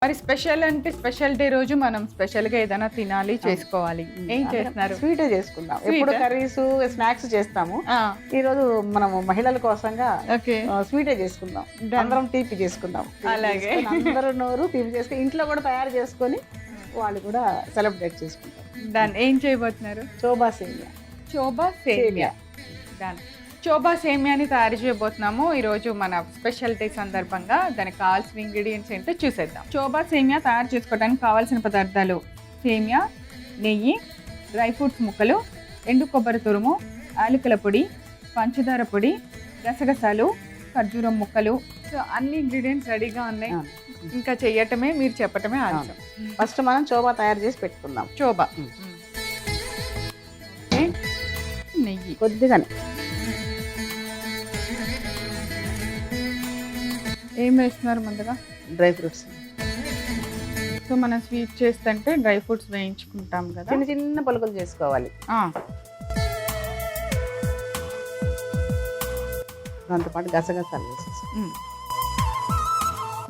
మరి స్పెషల్ అంటే special day రోజు మనం స్పెషల్ గా ఏదైనా తినాలి చేసుకోవాలి. ఏం చేస్తున్నారు? స్వీటే చేసుకుందాం. ఎప్పుడు కర్రీస్ స్నాక్స్ చేస్తాము. ఈ రోజు మనము మహిళల కోసంగా స్వీటే చేసుకుందాం. అందరం తీపి చేసుకుందాం. అలాగే అందరూ నోరు తీపి చేసుకుని ఇంట్లో కూడా తయారు చేసుకొని వాళ్ళు కూడా సెలబ్రేట్ చేసుకుంటాం. దాన్ని ఏం చేయబోతున్నారు? చోబా సేమియా. చోబా సేమియా. దాని చోబా సేమియాని తయారు చేయబోతున్నాము ఈరోజు మన స్పెషల్ డే సందర్భంగా. దానికి కావాల్సిన ఇంగ్రీడియంట్స్ ఏంటో చూసేద్దాం. చోబా సేమియా తయారు చేసుకోవడానికి కావాల్సిన పదార్థాలు: సేమియా, నెయ్యి, డ్రై ఫ్రూట్స్ ముక్కలు, ఎండు కొబ్బరి తురుము, యాలకుల పొడి, పంచదార పొడి, గసగసాలు, ఖర్జూరం ముక్కలు. సో అన్ని ఇంగ్రీడియంట్స్ రెడీగా ఉన్నాయి. ఇంకా చెయ్యటమే, మీరు చెప్పటమే ఆలస్యం. ఫస్ట్ మనం చోబా తయారు చేసి పెట్టుకుందాం. చోబా నెయ్యి కొద్దిగానే. ఏం వేస్తున్నారు ముందుగా? Dry fruits. సో మనం స్వీట్ చేస్తుంటే డ్రై ఫ్రూట్స్ వేయించుకుంటాం కదా, చిన్న చిన్న పలుకులు చేసుకోవాలి. దాంతోపాటు గసగసాలు వేసేసి,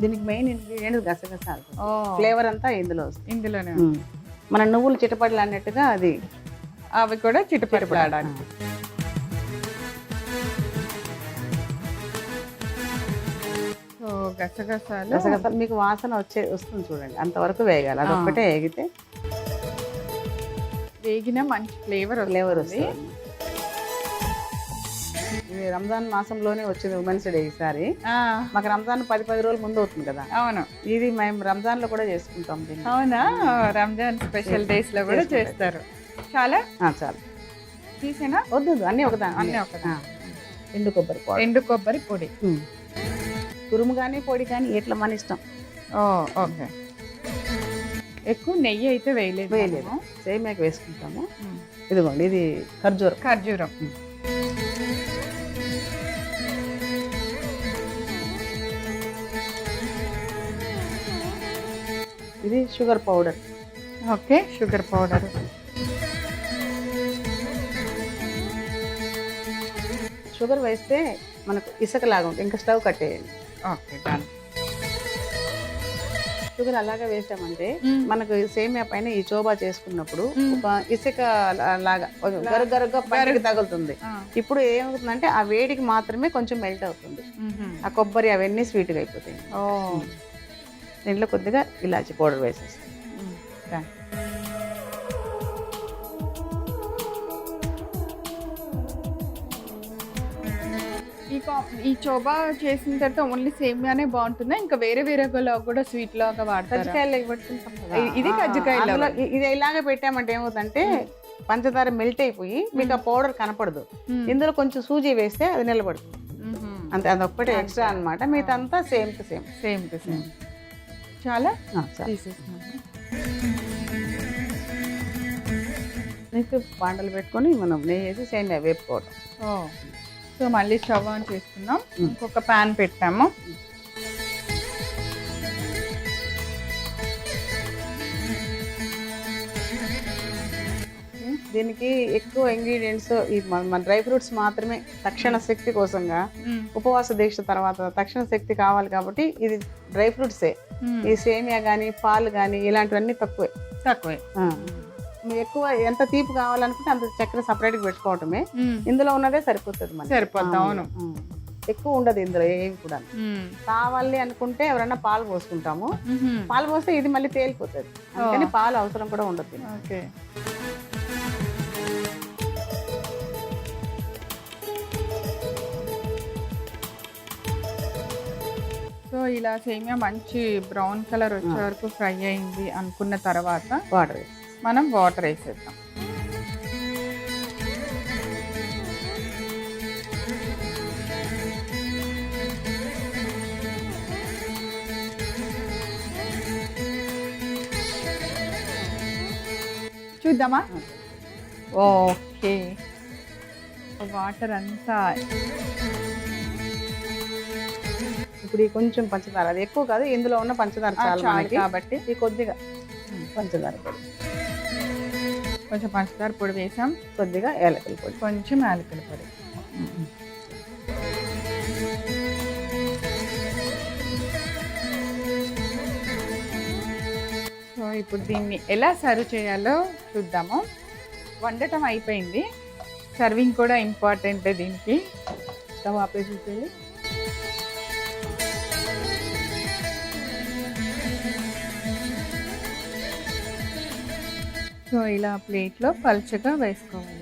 దీనికి మెయిన్ ఇంగ్రీడియంట్ గసగసాలు. ఫ్లేవర్ అంతా ఇందులో వస్తుంది. ఇందులోనే మన నువ్వులు చిటపడలు అన్నట్టుగా అది అవి కూడా చిటపడడానికి. గసగసాలు మీకు వాసన వస్తుంది చూడండి, అంతవరకు వేయాలి. అది ఒక్కటే వేగితే వేగిన మంచి ఫ్లేవర్ వస్తుంది. ఇది రంజాన్ మాసంలోనే వచ్చింది ఉమెన్స్ డే. ఈసారి మాకు రంజాన్ 10 రోజుల ముందు అవుతుంది కదా. అవును, ఇది మేము రంజాన్ లో కూడా చేసుకుంటాం. అవునా? రంజాన్ స్పెషల్ డేస్ లో కూడా చేస్తారు. చాలా చాలు. తీసేనా? వద్దు, అన్ని ఒకదాని. ఎండు కొబ్బరి పొడి, తురుము కానీ పొడి కానీ ఎట్లా మన ఇష్టం. ఓకే. ఎక్కువ నెయ్యి అయితే వేయలేదు. సేమియాకి వేసుకుంటాము. ఇదిగోండి, ఇది ఖర్జూరం. ఇది sugar powder. Okay, sugar powder. Sugar వేస్తే మనకు ఇసుకలాగా ఉంటుంది. ఇంకా స్టవ్ కట్టేయండి. Okay, done. షుగర్ అలాగా వేసామంటే మనకు సేమియా పైన ఈ చోబా చేసుకున్నప్పుడు ఒక ఇసుక లాగా గరుగ్గా పైకి తగులుతుంది. ఇప్పుడు ఏమవుతుందంటే ఆ వేడికి మాత్రమే కొంచెం మెల్ట్ అవుతుంది. ఆ కొబ్బరి అవన్నీ స్వీట్గా అయిపోతాయి. దీంట్లో కొద్దిగా ఇలాచి పౌడర్ వేసేస్తాం. ఈ చోబా చేసిన తర్వాత ఓన్లీ సేమియానే బాగుంటుందా? ఇంకా వేరే కూడా స్వీట్ లాగా వాడతారు? కజ్జికాయలు పెట్టుకుంటాం కదా, ఇది కజ్జికాయలు. ఇది ఇలాగే పెట్టామంటే ఏమవుతుందంటే పంచదార మెల్ట్ అయిపోయి మీకు ఆ పౌడర్ కనపడదు. ఇందులో కొంచెం సూజీ వేస్తే అది నిలబడుతుంది. అంతే, అదొక్కటే ఎక్స్ట్రా అనమాట. మిగతా అంతా సేమ్ టు సేమ్. చాలా నెక్స్ట్ బాండలు పెట్టుకొని మనం నెయ్యి వేసి సేమియా వేపుకోవడం. సో మళ్ళీ స్టవ్ ఆన్ చేసుకున్నాం. ఇంకొక ప్యాన్ పెట్టాము. దీనికి ఎక్కువ ఇంగ్రీడియంట్స్ మన డ్రై ఫ్రూట్స్ మాత్రమే. తక్షణ శక్తి కోసంగా ఉపవాస దీక్ష తర్వాత తక్షణ శక్తి కావాలి కాబట్టి ఇది డ్రై ఫ్రూట్సే. ఈ సేమియా కానీ పాలు కానీ ఇలాంటివన్నీ తక్కువే. ఎక్కువ ఎంత తీపి కావాలనుకుంటే అంత చక్కెర సపరేట్గా పెట్టుకోవటమే. ఇందులో ఉన్నదే సరిపోతుంది. అవును, ఎక్కువ ఉండదు ఇందులో ఏమి కూడా. కావాలి అనుకుంటే ఎవరైనా పాలు పోసుకుంటాము. పాలు పోస్తే ఇది మళ్ళీ తేలిపోతుంది. అందుకని పాలు అవసరం కూడా ఉండదు. ఓకే. సో ఇలా సేమియా మంచి బ్రౌన్ కలర్ వచ్చే వరకు ఫ్రై అయింది అనుకున్న తర్వాత మనం వాటర్ వేసేద్దాం. చూద్దామా? ఓకే, వాటర్ అంతా. ఇప్పుడు కొంచెం పంచదార, అది ఎక్కువ కాదు, ఇందులో ఉన్న పంచదార చాలు కాబట్టి ఈ కొద్దిగా పంచదార పొడి, కొంచెం పంచదార పొడి వేసాం. కొద్దిగా యాలకుల పొడి, కొంచెం యాలకుల పొడి. ఇప్పుడు దీన్ని ఎలా సర్వ్ చేయాలో చూద్దాము. వండటం అయిపోయింది, సర్వింగ్ కూడా ఇంపార్టెంట్ దీనికి. స్టవ్ ఆపేసి సో ఇలా ప్లేట్లో పల్చగా వేసుకోవాలి.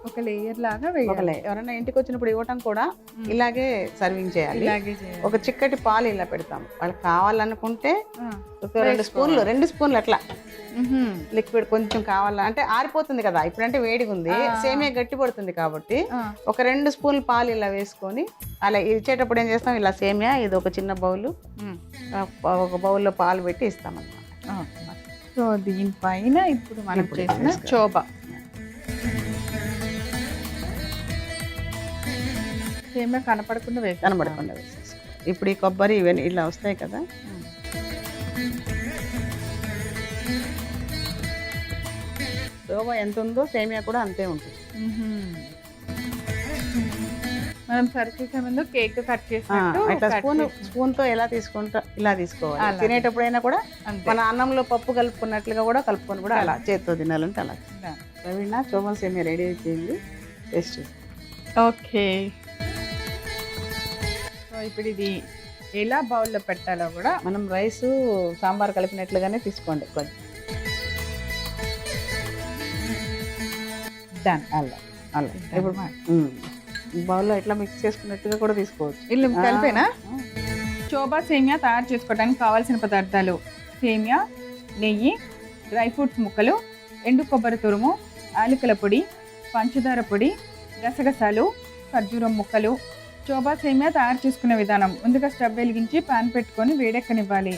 ఒక లేయర్ లాగా వేయాలి. ఎవరైనా ఇంటికి వచ్చినప్పుడు ఇవ్వటం కూడా ఇలాగే సర్వింగ్ చేయాలి. ఇలాగే చేయాలి. ఒక చిక్కటి పాలు ఇలా పెడతాం. వాళ్ళకి కావాలనుకుంటే ఒక 2 స్పూన్లు అట్లా లిక్విడ్ కొంచెం కావాలంటే ఆరిపోతుంది కదా, ఇప్పుడంటే వేడిగా ఉంది, సేమియా గట్టి పడుతుంది కాబట్టి ఒక 2 స్పూన్లు పాలు ఇలా వేసుకొని అలా ఇచ్చేటప్పుడు ఏం చేస్తాం, ఇలా సేమియా ఇది ఒక చిన్న బౌల్, ఒక బౌల్లో పాలు పెట్టి ఇస్తాం అన్నమాట. సో దీనిపైన ఇప్పుడు మనం చేసిన చోబా సేమియా కనపడకుండా వేసేసుకో. ఇప్పుడు ఈ కొబ్బరి ఇవన్నీ ఇలా వస్తాయి కదా, చోబా ఎంత ఉందో సేమియా కూడా అంతే ఉంటుంది. మనం సర్వ్ చేసే ముందు కేక్ కట్ చేసినట్టు ఇట్లా స్పూన్ తో ఎలా తీసుకుంటా ఇలా తీసుకోవాలి. తినేటప్పుడైనా కూడా మన అన్నంలో పప్పు కలుపుకున్నట్లుగా కూడా కలుపుకొని కూడా అలా చేత్తో తినాలంటే అలా. ప్రవీణ, చోబా సేమియా రెడీ అయిపోయింది, టేస్ట్ చేస్తాం. ఓకే, సో ఇప్పుడు ఇది ఎలా బౌల్లో పెట్టాలో కూడా మనం రైస్ సాంబార్ కలిపినట్లుగానే తీసుకోండి కొంచెం. డన్. అలా అలా ఇప్పుడు బౌల్లో ఇట్లా మిక్స్ చేసుకున్నట్టుగా కూడా తీసుకోవచ్చు. ఇల్లు కలిపేనా? చోబా సేమియా తయారు చేసుకోవడానికి కావాల్సిన పదార్థాలు: సేమియా, నెయ్యి, డ్రై ఫ్రూట్స్ ముక్కలు, ఎండు కొబ్బరి తురుము, యాలకుల పొడి, పంచదార పొడి, గసగసాలు, ఖర్జూరం ముక్కలు. చోబా సేమియా తయారు చేసుకునే విధానం: ముందుగా స్టవ్ వెలిగించి పాన్ పెట్టుకొని వేడెక్కనివ్వాలి.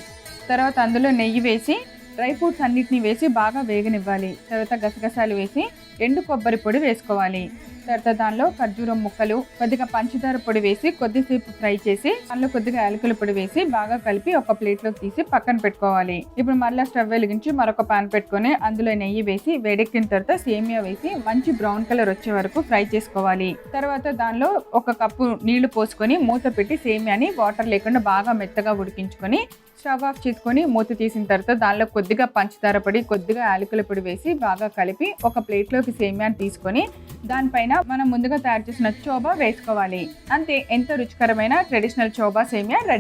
తర్వాత అందులో నెయ్యి వేసి డ్రై ఫ్రూట్స్ అన్నిటిని వేసి బాగా వేగనివ్వాలి. తర్వాత గసగసాలు వేసి ఎండు కొబ్బరి పొడి వేసుకోవాలి. తర్వాత దానిలో ఖర్జూరం ముక్కలు, కొద్దిగా పంచదార పొడి వేసి కొద్దిసేపు ఫ్రై చేసి అందులో కొద్దిగా యాలకుల పొడి వేసి బాగా కలిపి ఒక ప్లేట్లోకి తీసి పక్కన పెట్టుకోవాలి. ఇప్పుడు మళ్ళీ స్టవ్ వెలిగించి మరొక పాన్ పెట్టుకొని అందులో నెయ్యి వేసి వేడెక్కిన తర్వాత సేమియా వేసి మంచి బ్రౌన్ కలర్ వచ్చే వరకు ఫ్రై చేసుకోవాలి. తర్వాత దానిలో 1 కప్పు నీళ్లు పోసుకొని మూత పెట్టి సేమియాని వాటర్ లేకుండా బాగా మెత్తగా ఉడికించుకొని స్టవ్ ఆఫ్ చేసుకొని మూత తీసిన తర్వాత దానిలో కొద్దిగా పంచదార పొడి, కొద్దిగా యాలకుల పొడి వేసి బాగా కలిపి ఒక ప్లేట్లోకి సేమియాని తీసుకొని దానిపైన మనం ముందుగా తయారు చేసిన చోబా వేసుకోవాలి. అంతే, ఎంతో రుచికరమైన ట్రెడిషనల్ చోబా సేమియా రెడీ.